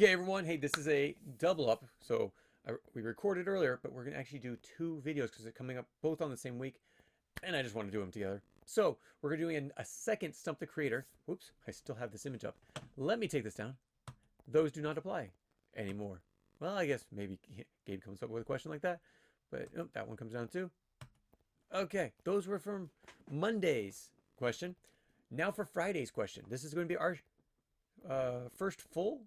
Okay, everyone. Hey, this is a double up. So we recorded earlier, but we're going to actually do two videos because they're coming up both on the same week, and I just want to do them together. So we're doing a second Stump the Creator. Whoops, I still have this image up. Let me take this down. Those do not apply anymore. Well, I guess maybe Gabe comes up with a question like that, but oh, that one comes down too. Okay, those were from Monday's question. Now for Friday's question. This is going to be our first full,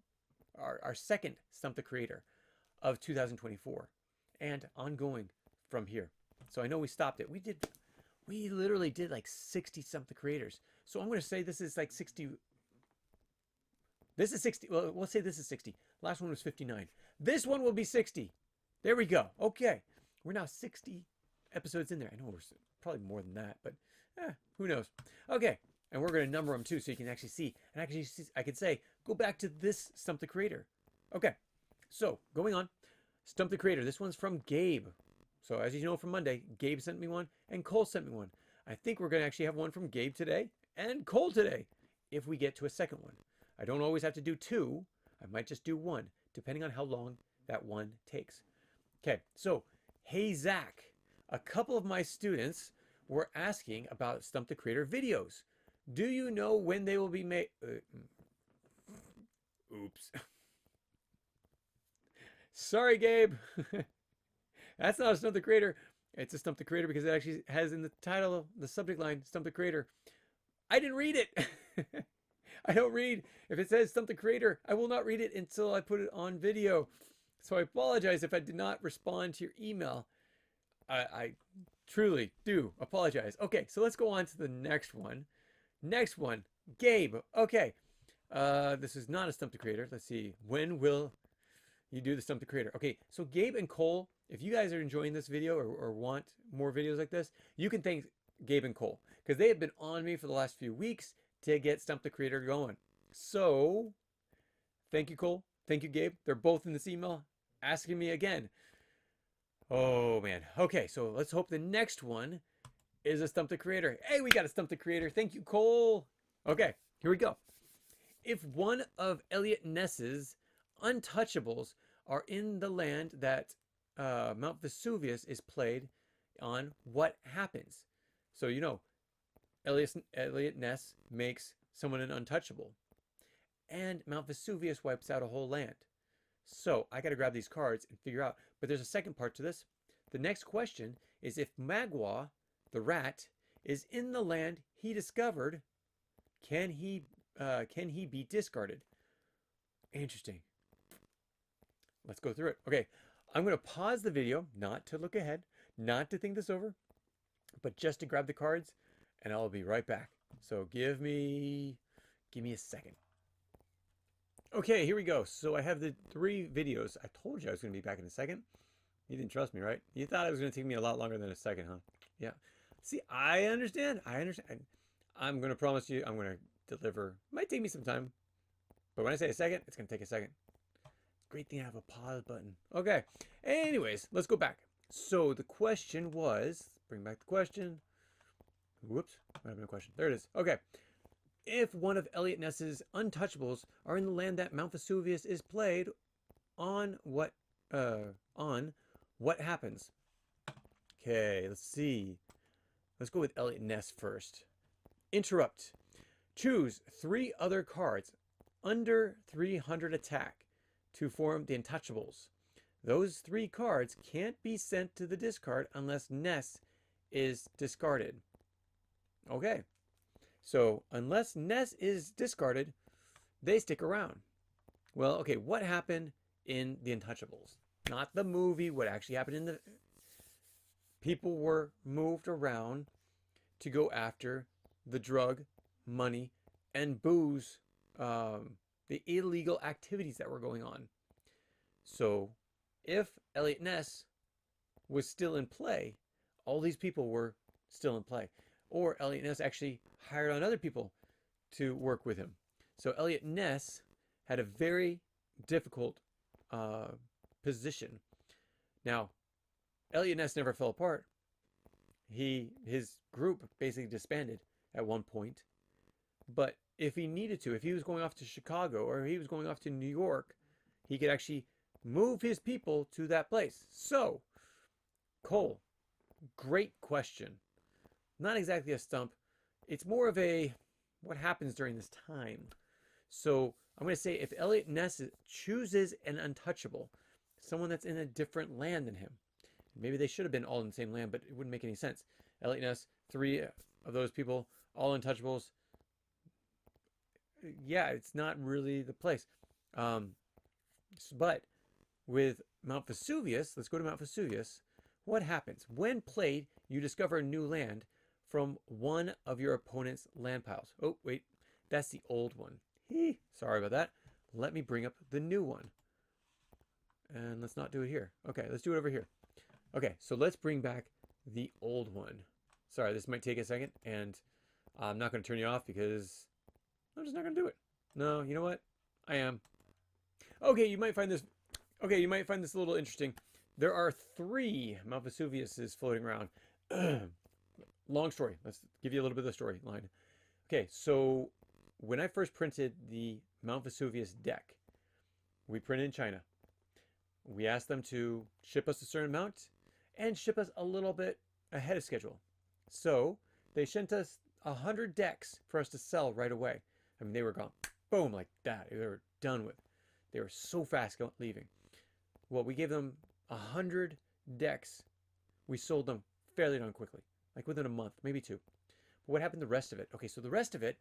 our second Stump the Creator of 2024, and ongoing from here. So I know we stopped it. We literally did like 60 Stump the Creators. So I'm going to say this is like 60. This is 60. Well, we'll say this is 60. Last one was 59. This one will be 60. There we go. Okay. We're now 60 episodes in there. I know we're probably more than that, but who knows? Okay. And we're going to number them too so you can actually see. And actually, I could say, go back to this Stump the Creator. Okay. So, going on. Stump the Creator. This one's from Gabe. So, as you know from Monday, Gabe sent me one and Cole sent me one. I think we're going to actually have one from Gabe today and Cole today if we get to a second one. I don't always have to do two. I might just do one, depending on how long that one takes. Okay, so, hey Zach, a couple of my students were asking about Stump the Creator videos. Do you know when they will be made? Oops. Sorry, Gabe. That's not a Stump the Creator. It's a Stump the Creator because it actually has in the title, the subject line, Stump the Creator. I didn't read it. I don't read. If it says Stump the Creator, I will not read it until I put it on video. So I apologize if I did not respond to your email. I truly do apologize. Okay, so let's go on to the next one. Next one, Gabe. Okay, this is not a Stump the Creator. Let's see. When will you do the Stump the Creator? Okay, so Gabe and Cole, if you guys are enjoying this video or want more videos like this, you can thank Gabe and Cole because they have been on me for the last few weeks to get Stump the Creator going. So, thank you, Cole. Thank you, Gabe. They're both in this email asking me again. Oh, man. Okay, so let's hope the next one is a Stump the Creator. Hey, we got a Stump the Creator. Thank you, Cole. Okay, here we go. If one of Eliot Ness's Untouchables are in the land that Mount Vesuvius is played on, what happens? So, you know, Eliot Ness makes someone an untouchable. And Mount Vesuvius wipes out a whole land. So I got to grab these cards and figure out. But there's a second part to this. The next question is if Magawa the Rat is in the land he discovered, can he be discarded? Interesting. Let's go through it. Okay, I'm going to pause the video, not to look ahead, not to think this over, but just to grab the cards, and I'll be right back. So give me a second. Okay, here we go. So I have the 3 videos. I told you I was going to be back in a second. You didn't trust me, right? You thought it was going to take me a lot longer than a second, huh? Yeah. See, I understand. I'm going to promise you I'm going to deliver. Might take me some time. But when I say a second, it's going to take a second. Great thing I have a pause button. Okay. Anyways, let's go back. So the question was, bring back the question. Whoops. I have no question. There it is. Okay. If one of Eliot Ness's Untouchables are in the land that Mount Vesuvius is played on, what happens? Okay, let's see. Let's go with Eliot Ness first. Interrupt. Choose 3 other cards under 300 attack to form the Untouchables. Those 3 cards can't be sent to the discard unless Ness is discarded. Okay. So, unless Ness is discarded, they stick around. Well, okay, what happened in the Untouchables? Not the movie, what actually happened in the... People were moved around to go after the drug, money, and booze, the illegal activities that were going on. So, if Eliot Ness was still in play, all these people were still in play. Or Eliot Ness actually hired on other people to work with him. So Eliot Ness had a very difficult position. Now, Eliot Ness never fell apart. His group basically disbanded at one point. But if he needed to, if he was going off to Chicago or he was going off to New York, he could actually move his people to that place. So, Cole, great question. Not exactly a stump. It's more of a what happens during this time. So I'm going to say if Eliot Ness chooses an untouchable, someone that's in a different land than him, maybe they should have been all in the same land, but it wouldn't make any sense. Eliot Ness, 3 of those people, all untouchables. Yeah, it's not really the place. But with Mount Vesuvius, let's go to Mount Vesuvius. What happens? When played, you discover a new land from one of your opponent's land piles. Oh, wait, that's the old one. Sorry about that. Let me bring up the new one. And let's not do it here. Okay, let's do it over here. Okay, so let's bring back the old one. Sorry, this might take a second, and I'm not going to turn you off because I'm just not going to do it. No, you know what? I am. Okay, you might find this. Okay, you might find this a little interesting. There are 3 Mount Vesuviuses floating around. Long story. Let's give you a little bit of the storyline. Okay, so when I first printed the Mount Vesuvius deck, we printed in China. We asked them to ship us a certain amount and ship us a little bit ahead of schedule. So they sent us 100 decks for us to sell right away. I mean, they were gone. Boom, like that. They were done with. They were so fast leaving. Well, we gave them 100 decks. We sold them fairly darn quickly, like within a month, maybe 2. But what happened to the rest of it? Okay, so the rest of it,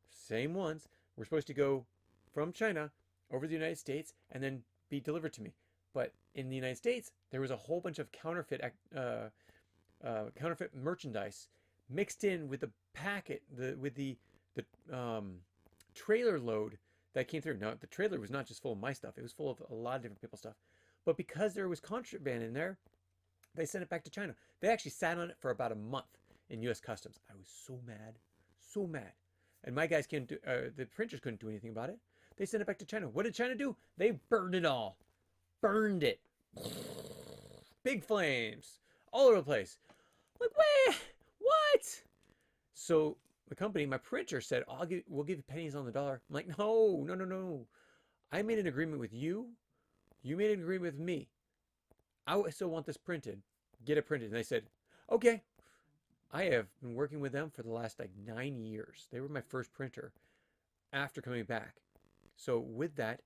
same ones, were supposed to go from China over to the United States and then be delivered to me. But in the United States, there was a whole bunch of counterfeit merchandise mixed in with the packet, with the trailer load that came through. Now, the trailer was not just full of my stuff. It was full of a lot of different people's stuff. But because there was contraband in there, they sent it back to China. They actually sat on it for about a month in U.S. Customs. I was so mad, so mad. And my guys can't do, the printers couldn't do anything about it. They sent it back to China. What did China do? They burned it all. Burned it. Big flames all over the place. Like, wait, what? So the company, my printer said, we'll give you pennies on the dollar. I'm like, no, no, no, no. I made an agreement with you. You made an agreement with me. I still want this printed. Get it printed. And they said, okay. I have been working with them for the last like 9 years. They were my first printer after coming back. So with that,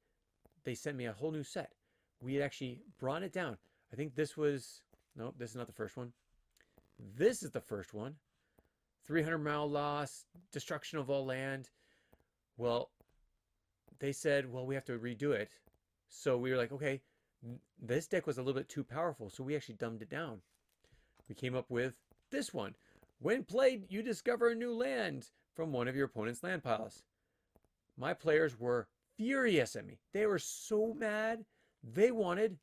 they sent me a whole new set. We had actually brought it down. I think this was, no, this is not the first one. This is the first one. 300-mile loss, destruction of all land. Well, they said, well, we have to redo it. So we were like, okay, this deck was a little bit too powerful. So we actually dumbed it down. We came up with this one. When played, you discover a new land from one of your opponent's land piles. My players were furious at me. They were so mad. They wanted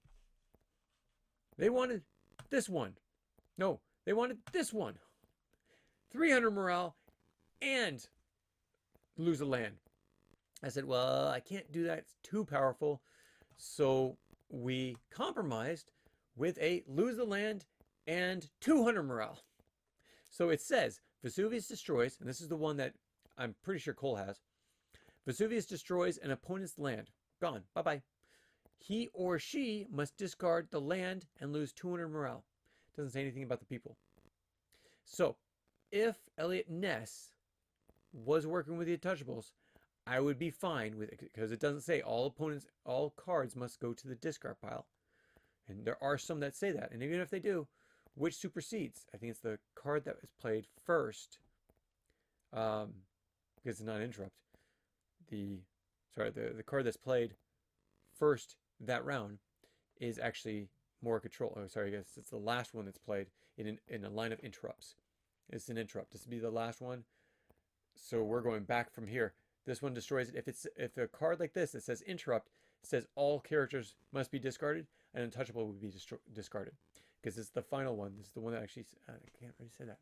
this one. No, they wanted this one. 300 morale and lose a land. I said, well, I can't do that. It's too powerful. So we compromised with a lose the land and 200 morale. So it says Vesuvius destroys, and this is the one that I'm pretty sure Cole has. Vesuvius destroys an opponent's land. Gone. Bye-bye. He or she must discard the land and lose 200 morale. Doesn't say anything about the people. So if Eliot Ness was working with the Untouchables, I would be fine with it because it doesn't say all cards must go to the discard pile. And there are some that say that. And even if they do, which supersedes? I think it's the card that was played first. Because it's not an interrupt. The card that's played first that round is actually more control. Oh, sorry, I guess it's the last one that's played in a line of interrupts. It's an interrupt. This will be the last one. So we're going back from here. This one destroys it. If a card like this that says interrupt says all characters must be discarded, an untouchable would be discarded. Because it's the final one. This is the one that actually, I can't really say that.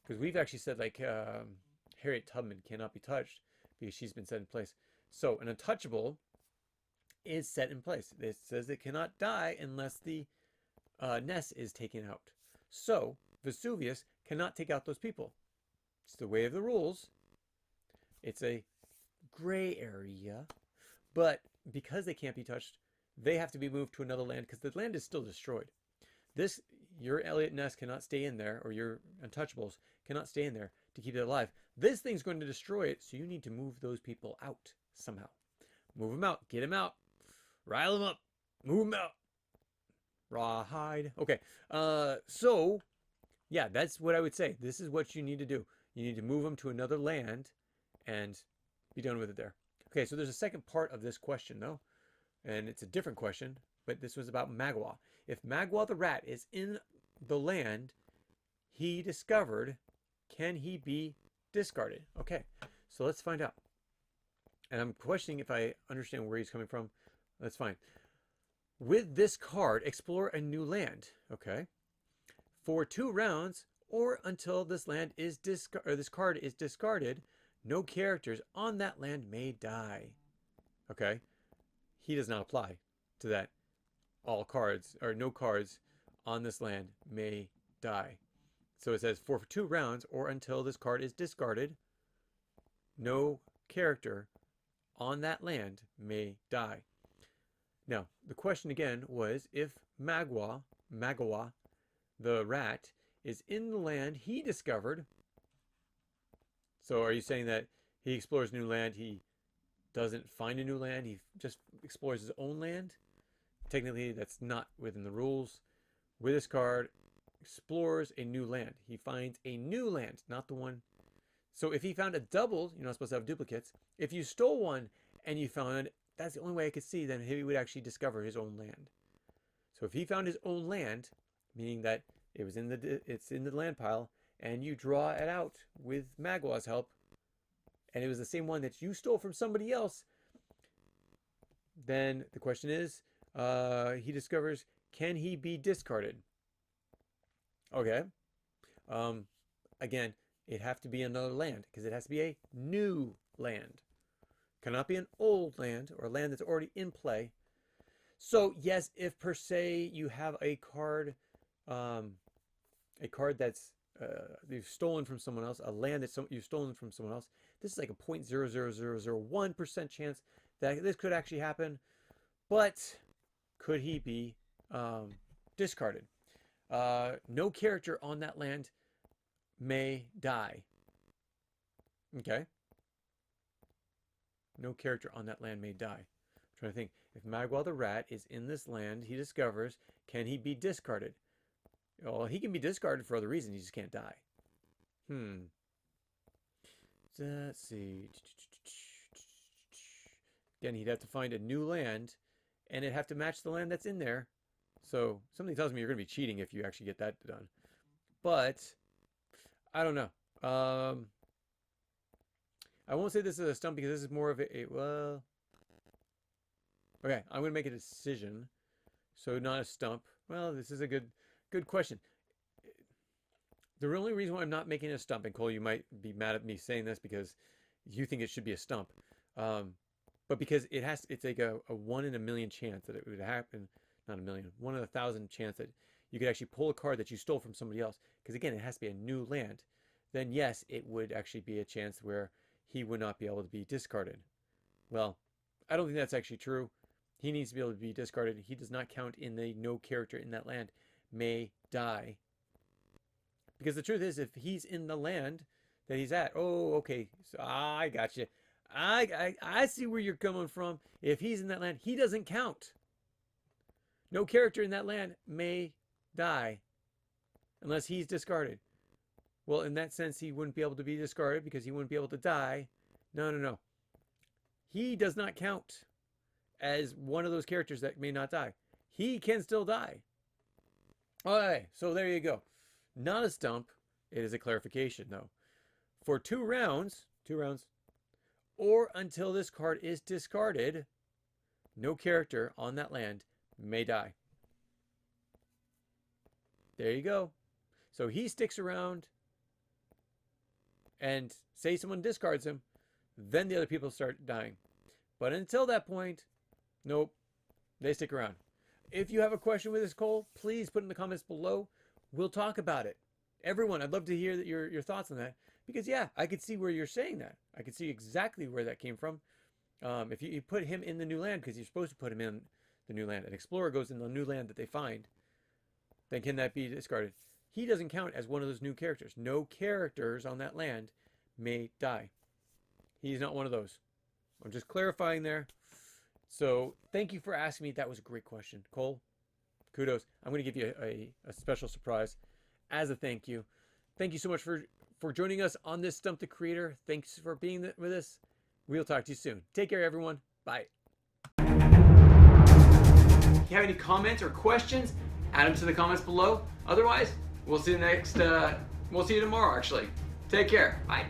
Because we've actually said like Harriet Tubman cannot be touched because she's been set in place. So an untouchable is set in place. It says it cannot die unless the nest is taken out. So Vesuvius cannot take out those people. It's the way of the rules. It's a gray area, but because they can't be touched, they have to be moved to another land because the land is still destroyed. This, your Eliot Ness cannot stay in there, or your Untouchables cannot stay in there to keep it alive. This thing's going to destroy it, so you need to move those people out somehow. Move them out. Get them out. Rile them up. Move them out. Rawhide. Okay. So, yeah, that's what I would say. This is what you need to do. You need to move them to another land and be done with it there. Okay, so there's a second part of this question, though, and it's a different question, but this was about Magawa. If Magawa the Rat is in the land he discovered, can he be discarded? Okay, so let's find out. And I'm questioning if I understand where he's coming from. That's fine. With this card, explore a new land. Okay. For 2 rounds, or until this land is this card is discarded, no characters on that land may die. Okay. He does not apply to that. All cards, or no cards on this land may die. So it says, for 2 rounds, or until this card is discarded, no character on that land may die. Now, the question again was, if Magawa the Rat is in the land he discovered. So are you saying that he explores new land, he doesn't find a new land, he just explores his own land? Technically, that's not within the rules. With this card, explores a new land. He finds a new land, not the one. So if he found a double, you're not supposed to have duplicates. If you stole one and you found, that's the only way I could see, then he would actually discover his own land. So if he found his own land, meaning that it's in the land pile, and you draw it out with Magawa's help, and it was the same one that you stole from somebody else, then the question is, he discovers, can he be discarded? Okay. Again, it have to be another land because it has to be a new land. Cannot be an old land or a land that's already in play. So yes, if per se you have a card that's you've stolen from someone else, a land that you've stolen from someone else, this is like a 0.00001% chance that this could actually happen. But could he be discarded? No character on that land may die. Okay. No character on that land may die. I'm trying to think. If Magawa the Rat is in this land he discovers, can he be discarded? Well, he can be discarded for other reasons. He just can't die. Let's see. Again, he'd have to find a new land, and it'd have to match the land that's in there. So something tells me you're going to be cheating if you actually get that done. But I don't know. I won't say this is a stump because this is more of well. Okay, I'm going to make a decision. So not a stump. Well, this is a good question. The only reason why I'm not making it a stump, and Cole, you might be mad at me saying this because you think it should be a stump, but because it's like a 1 in a million chance that it would happen. Not a million, 1 in 1,000 chance that you could actually pull a card that you stole from somebody else. Because again, it has to be a new land. Then yes, it would actually be a chance where he would not be able to be discarded. Well, I don't think that's actually true. He needs to be able to be discarded. He does not count in the no character in that land may die. Because the truth is, if he's in the land that he's at, oh, okay, so I got you. I see where you're coming from. If he's in that land, he doesn't count. No character in that land may die unless he's discarded. Well, in that sense, he wouldn't be able to be discarded because he wouldn't be able to die. No. He does not count as one of those characters that may not die. He can still die. Okay, so there you go. Not a stump. It is a clarification, though. For 2 rounds, or until this card is discarded, no character on that land may die. There you go. So he sticks around, and say someone discards him, then the other people start dying. But until that point, nope, they stick around. If you have a question with this, Cole, please put in the comments below. We'll talk about it. Everyone, I'd love to hear your thoughts on that. Because, yeah, I could see where you're saying that. I could see exactly where that came from. If you put him in the new land, because you're supposed to put him in the new land, an explorer goes in the new land that they find, then can that be discarded? He doesn't count as one of those new characters. No characters on that land may die. He's not one of those. I'm just clarifying there. So thank you for asking me. That was a great question, Cole. Kudos. I'm going to give you a special surprise as a thank you. Thank you so much for joining us on this Stump the Creator. Thanks for being with us. We'll talk to you soon. Take care, everyone. Bye. If you have any comments or questions, add them to the comments below. Otherwise, we'll see you tomorrow, actually. Take care. Bye.